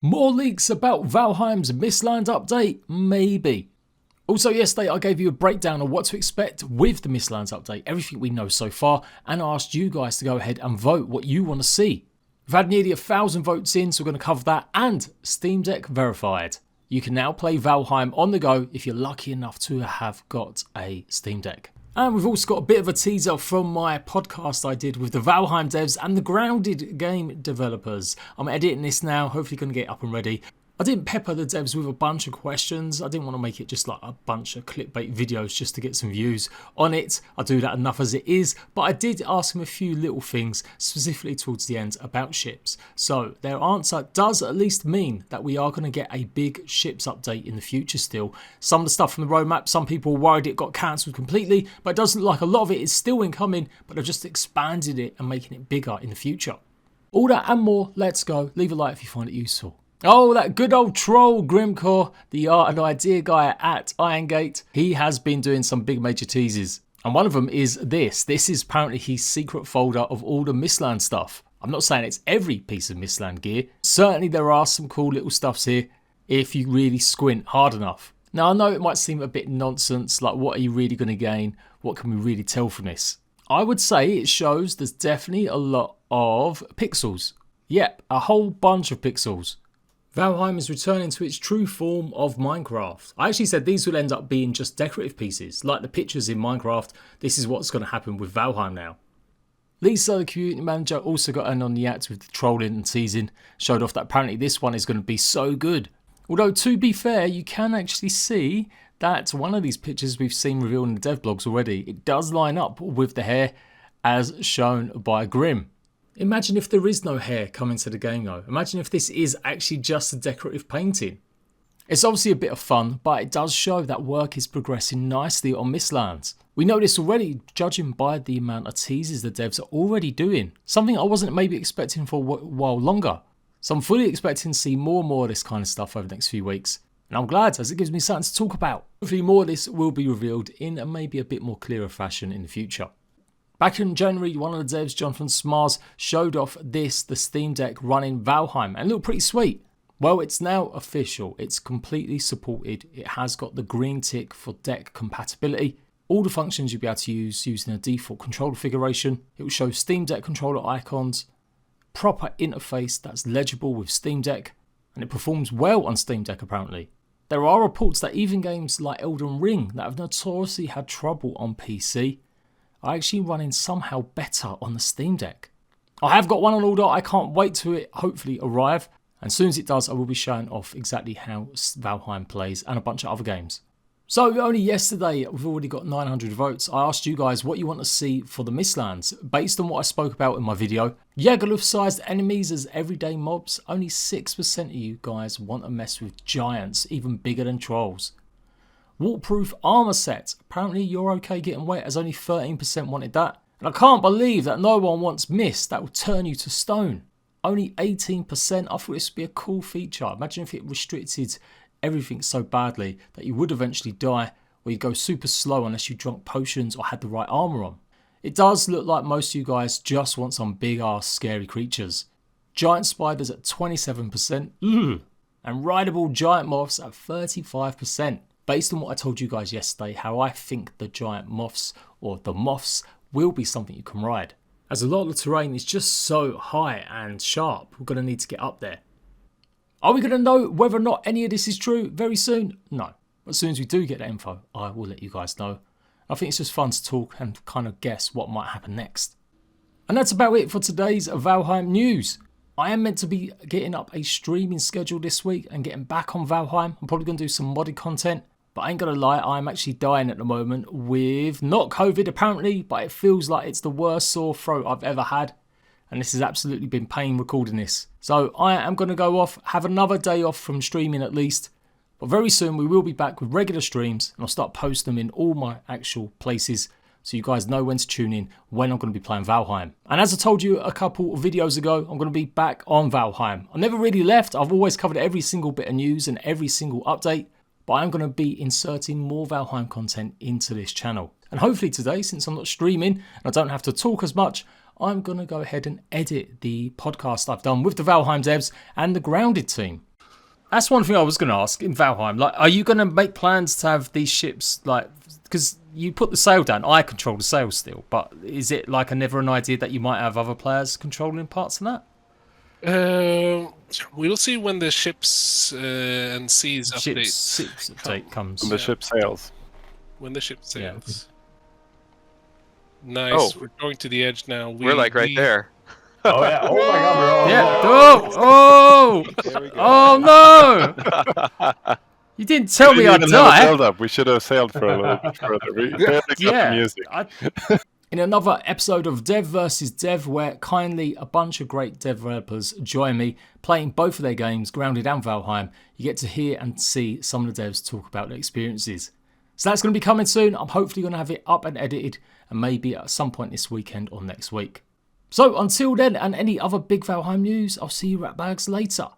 More leaks about Valheim's Mistlands update? Maybe. Also yesterday I gave you a breakdown of what to expect with the Mistlands update, everything we know so far, and I asked you guys to go ahead and vote what you want to see. We've had nearly 1,000 votes in, so we're going to cover that, and Steam Deck verified. You can now play Valheim on the go if you're lucky enough to have got a Steam Deck. And we've also got a bit of a teaser from my podcast I did with the Valheim devs and the Grounded game developers. I'm editing this now, hopefully going to get it up and ready. I didn't pepper the devs with a bunch of questions. I didn't want to make it just like a bunch of clickbait videos just to get some views on it. I do that enough as it is, but I did ask them a few little things, specifically towards the end, about ships. So their answer does at least mean that we are going to get a big ships update in the future still. Some of the stuff from the roadmap, some people were worried it got cancelled completely, but it does look like a lot of it is still incoming, but they've just expanded it and making it bigger in the future. All that and more, let's go. Leave a like if you find it useful. Oh, that good old troll Grimcore, the art and idea guy at Irongate, he has been doing some big major teases. And one of them is this. This is apparently his secret folder of all the Mistland stuff. I'm not saying it's every piece of Mistland gear. Certainly there are some cool little stuffs here if you really squint hard enough. Now I know it might seem a bit nonsense, like what are you really going to gain? What can we really tell from this? I would say it shows there's definitely a lot of pixels. Yep, a whole bunch of pixels. Valheim is returning to its true form of Minecraft. I actually said these will end up being just decorative pieces, like the pictures in Minecraft. This is what's going to happen with Valheim now. Lisa, the community manager, also got in on the act with the trolling and teasing, showed off that apparently this one is going to be so good. Although to be fair, you can actually see that one of these pictures we've seen revealed in the dev blogs already, it does line up with the hair as shown by Grim. Imagine if there is no hair coming to the game though. Imagine if this is actually just a decorative painting. It's obviously a bit of fun, but it does show that work is progressing nicely on Mistlands. We know this already, judging by the amount of teases the devs are already doing. Something I wasn't maybe expecting for a while longer. So I'm fully expecting to see more and more of this kind of stuff over the next few weeks. And I'm glad, as it gives me something to talk about. Hopefully more of this will be revealed in a maybe a bit more clearer fashion in the future. Back in January, one of the devs, Jonathan Smars, showed off the Steam Deck running Valheim, and it looked pretty sweet. Well, it's now official. It's completely supported. It has got the green tick for deck compatibility. All the functions you'll be able to use using a default controller configuration. It will show Steam Deck controller icons, proper interface that's legible with Steam Deck, and it performs well on Steam Deck apparently. There are reports that even games like Elden Ring that have notoriously had trouble on PC are actually running somehow better on the Steam Deck. I have got one on order, I can't wait to it hopefully arrive, and as soon as it does I will be showing off exactly how Valheim plays and a bunch of other games. So only yesterday we've already got 900 votes. I asked you guys what you want to see for the Mistlands based on what I spoke about in my video. Yagaloth sized enemies as everyday mobs, only 6% of you guys want to mess with giants even bigger than trolls. Waterproof armor set. Apparently you're okay getting wet as only 13% wanted that. And I can't believe that no one wants mist that will turn you to stone. Only 18%. I thought this would be a cool feature. Imagine if it restricted everything so badly that you would eventually die or you'd go super slow unless you drank potions or had the right armor on. It does look like most of you guys just want some big ass scary creatures. Giant spiders at 27%. And rideable giant moths at 35%. Based on what I told you guys yesterday, how I think the giant moths or the moths will be something you can ride. As a lot of the terrain is just so high and sharp, we're going to need to get up there. Are we going to know whether or not any of this is true very soon? No. As soon as we do get that info, I will let you guys know. I think it's just fun to talk and kind of guess what might happen next. And that's about it for today's Valheim news. I am meant to be getting up a streaming schedule this week and getting back on Valheim. I'm probably going to do some modded content. But I ain't gonna lie, I'm actually dying at the moment with, not COVID apparently, but it feels like it's the worst sore throat I've ever had. And this has absolutely been pain recording this. So I am gonna go off, have another day off from streaming at least. But very soon we will be back with regular streams and I'll start posting them in all my actual places so you guys know when to tune in when I'm gonna be playing Valheim. And as I told you a couple of videos ago, I'm gonna be back on Valheim. I never really left, I've always covered every single bit of news and every single update. But I'm going to be inserting more Valheim content into this channel. And hopefully today, since I'm not streaming and I don't have to talk as much, I'm going to go ahead and edit the podcast I've done with the Valheim devs and the Grounded team. That's one thing I was going to ask in Valheim. Like, are you going to make plans to have these ships, like, because you put the sail down, I control the sail still, but is it like never an idea that you might have other players controlling parts of that? We'll see when the ships and seas update comes. When the ship sails. When the ship sails. Yeah. Nice. Oh. We're going to the edge now. We're like right there. Oh yeah! Oh my God! We're all Yeah. Oh no! You didn't tell me I'd die. We should have sailed for a little bit further. We barely got the music. In another episode of Dev vs Dev, where kindly a bunch of great developers join me playing both of their games, Grounded and Valheim, you get to hear and see some of the devs talk about their experiences. So that's going to be coming soon. I'm hopefully going to have it up and edited, and maybe at some point this weekend or next week. So until then, and any other big Valheim news, I'll see you ratbags later.